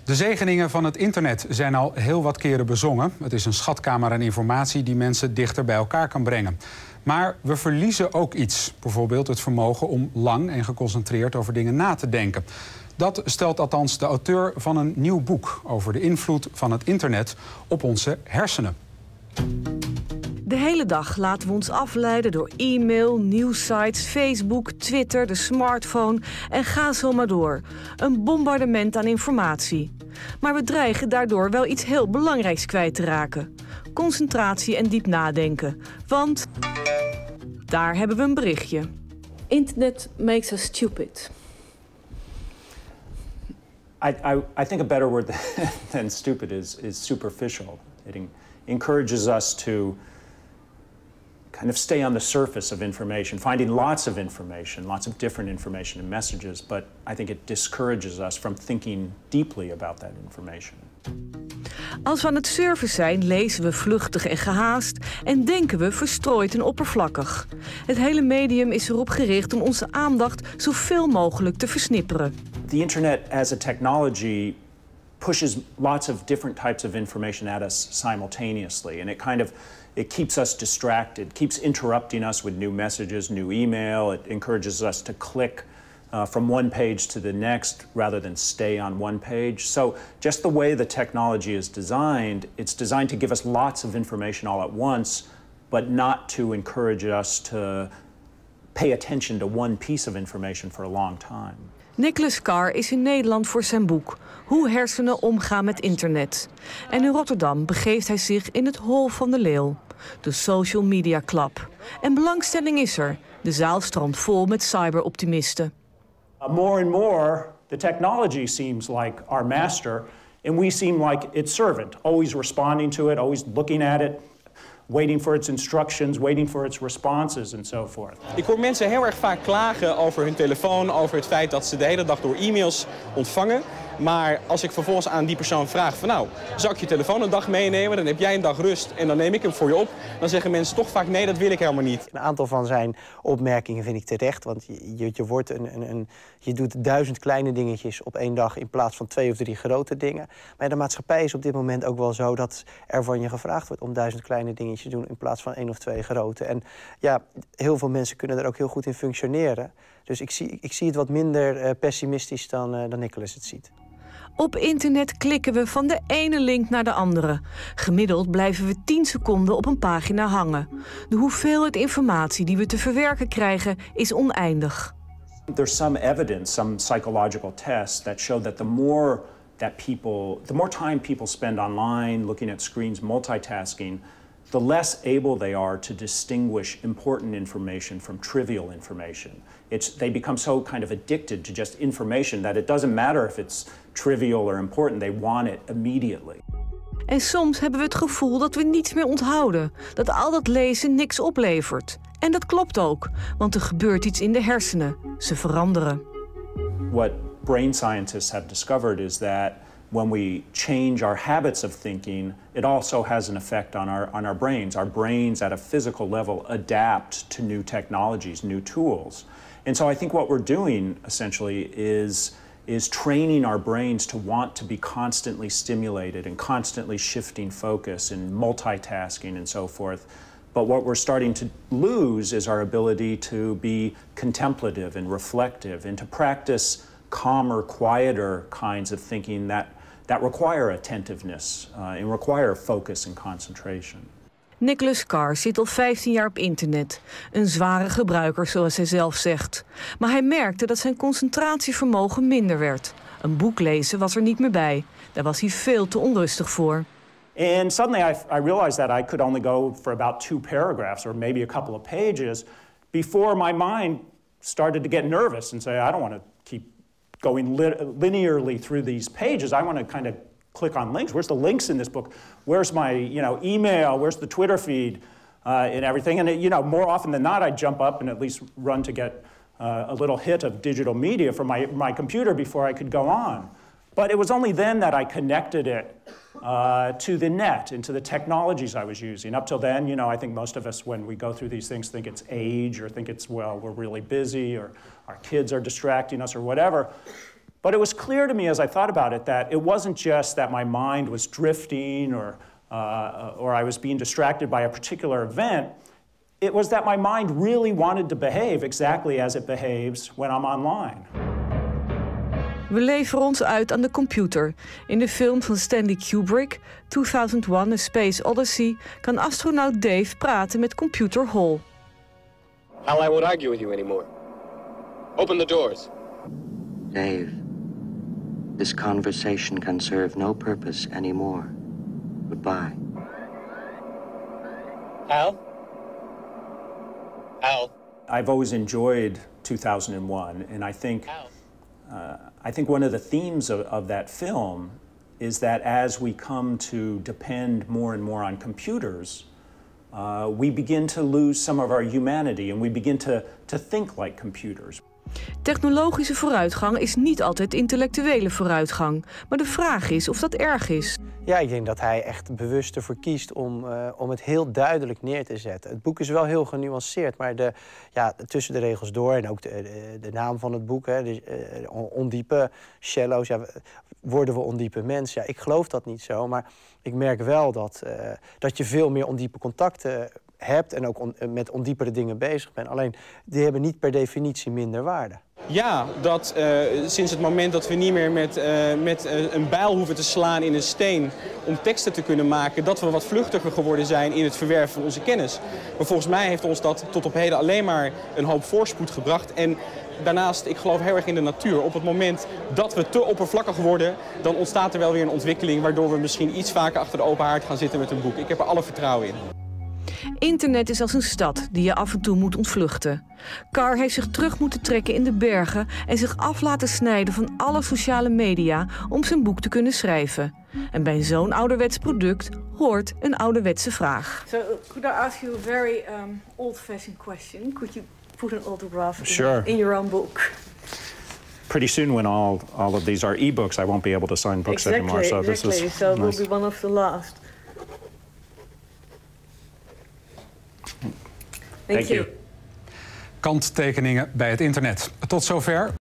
De zegeningen van het internet zijn al heel wat keren bezongen. Het is een schatkamer aan informatie die mensen dichter bij elkaar kan brengen. Maar we verliezen ook iets. Bijvoorbeeld het vermogen om lang en geconcentreerd over dingen na te denken. Dat stelt althans de auteur van een nieuw boek over de invloed van het internet op onze hersenen. De hele dag laten we ons afleiden door e-mail, nieuwssites, Facebook, Twitter, de smartphone en ga zo maar door. Een bombardement aan informatie. Maar we dreigen daardoor wel iets heel belangrijks kwijt te raken. Concentratie en diep nadenken. Want daar hebben we een berichtje. Internet makes us stupid. I think a better word than stupid is superficial. It encourages us to kind of stay on the surface of information, finding lots of information, lots of different information and messages, but I think it discourages us from thinking deeply about that information. Als we aan het surfen zijn, lezen we vluchtig en gehaast en denken we verstrooid en oppervlakkig. Het hele medium is erop gericht om onze aandacht zoveel mogelijk te versnipperen. The internet as a technology pushes lots of different types of information at us simultaneously, and it keeps us distracted, keeps interrupting us with new messages, new email. It encourages us to click from one page to the next rather than stay on one page. So just the way the technology is designed, it's designed to give us lots of information all at once, but not to encourage us to pay attention to one piece of information for a long time. Nicholas Carr is in Nederland voor zijn boek Hoe hersenen omgaan met internet. En in Rotterdam begeeft hij zich in het Hol van de Leeuw, de Social Media Club. En belangstelling is er. De zaal stroomt vol met cyberoptimisten. More and more, the technology seems like our master, and we seem like its servant, always responding to it, always looking at it, waiting for its instructions, waiting for its responses and so forth. Ik hoor mensen heel erg vaak klagen over hun telefoon, over het feit dat ze de hele dag door e-mails ontvangen. Maar als ik vervolgens aan die persoon vraag van nou, zal ik je telefoon een dag meenemen, dan heb jij een dag rust en dan neem ik hem voor je op. Dan zeggen mensen toch vaak nee, dat wil ik helemaal niet. Een aantal van zijn opmerkingen vind ik terecht, want je doet 1000 kleine dingetjes op één dag in plaats van 2 of 3 grote dingen. Maar de maatschappij is op dit moment ook wel zo dat er van je gevraagd wordt om 1000 kleine dingetjes te doen in plaats van 1 of 2 grote. En ja, heel veel mensen kunnen er ook heel goed in functioneren. Dus ik zie het wat minder pessimistisch dan Nicholas het ziet. Op internet klikken we van de ene link naar de andere. Gemiddeld blijven we 10 seconden op een pagina hangen. De hoeveelheid informatie die we te verwerken krijgen is oneindig. There's some evidence, some psychological tests that show that the more time people spend online, looking at screens, multitasking, the less able they are to distinguish important information from trivial information. They become so kind of addicted to just information that it doesn't matter if it's trivial or important, they want it immediately. En soms hebben we het gevoel dat we niets meer onthouden, dat al dat lezen niks oplevert. En dat klopt ook, want er gebeurt iets in de hersenen. Ze veranderen. What brain scientists have discovered is that when we change our habits of thinking, it also has an effect on our brains. Our brains at a physical level adapt to new technologies, new tools. And so I think what we're doing essentially is training our brains to want to be constantly stimulated and constantly shifting focus and multitasking and so forth. But what we're starting to lose is our ability to be contemplative and reflective and to practice calmer, quieter kinds of thinking that require attentiveness and require focus and concentration. Nicholas Carr zit al 15 jaar op internet. Een zware gebruiker, zoals hij zelf zegt. Maar hij merkte dat zijn concentratievermogen minder werd. Een boek lezen was er niet meer bij. Daar was hij veel te onrustig voor. And suddenly I realized that I could only go for about 2 paragraphs or maybe a couple of pages before my mind started to get nervous and say, I don't want to keep going linearly through these pages. I want to kind of click on links. Where's the links in this book? Where's my email? Where's the Twitter feed and everything? And more often than not, I jump up and at least run to get a little hit of digital media from my computer before I could go on. But it was only then that I connected it to the net and to the technologies I was using. Up till then, I think most of us, when we go through these things, think it's age or think it's, we're really busy or our kids are distracting us or whatever. But it was clear to me as I thought about it that it wasn't just that my mind was drifting or I was being distracted by a particular event. It was that my mind really wanted to behave exactly as it behaves when I'm online. We leveren ons uit aan de computer. In de film van Stanley Kubrick, 2001: A Space Odyssey, kan astronaut Dave praten met computer Hall. Hal, I won't argue with you anymore. Open the doors. Dave, this conversation can serve no purpose anymore. Goodbye. Hal? Hal? I've always enjoyed 2001, and I think one of the themes of that film is that as we come to depend more and more on computers, we begin to lose some of our humanity and we begin to think like computers. Technologische vooruitgang is niet altijd intellectuele vooruitgang. Maar de vraag is of dat erg is. Ja, ik denk dat hij echt bewust ervoor kiest om het heel duidelijk neer te zetten. Het boek is wel heel genuanceerd, maar tussen de regels door en ook de naam van het boek, ondiepe, shallows, worden we ondiepe mensen? Ja, ik geloof dat niet zo, maar ik merk wel dat je veel meer ondiepe contacten hebt en ook met ondiepere dingen bezig bent. Alleen, die hebben niet per definitie minder waarde. Ja, dat sinds het moment dat we niet meer met een bijl hoeven te slaan in een steen om teksten te kunnen maken, dat we wat vluchtiger geworden zijn in het verwerven van onze kennis. Maar volgens mij heeft ons dat tot op heden alleen maar een hoop voorspoed gebracht. En daarnaast, ik geloof heel erg in de natuur. Op het moment dat we te oppervlakkig worden, dan ontstaat er wel weer een ontwikkeling waardoor we misschien iets vaker achter de open haard gaan zitten met een boek. Ik heb er alle vertrouwen in. Internet is als een stad die je af en toe moet ontvluchten. Carr heeft zich terug moeten trekken in de bergen en zich af laten snijden van alle sociale media om zijn boek te kunnen schrijven. En bij zo'n ouderwets product hoort een ouderwetse vraag. So, could I ask you a very old-fashioned question? Could you put an autograph in your own book? Pretty soon when all of these are e-books, I won't be able to sign books anymore. So this is so it will be one of the last. Thank you. Kanttekeningen bij het internet. Tot zover.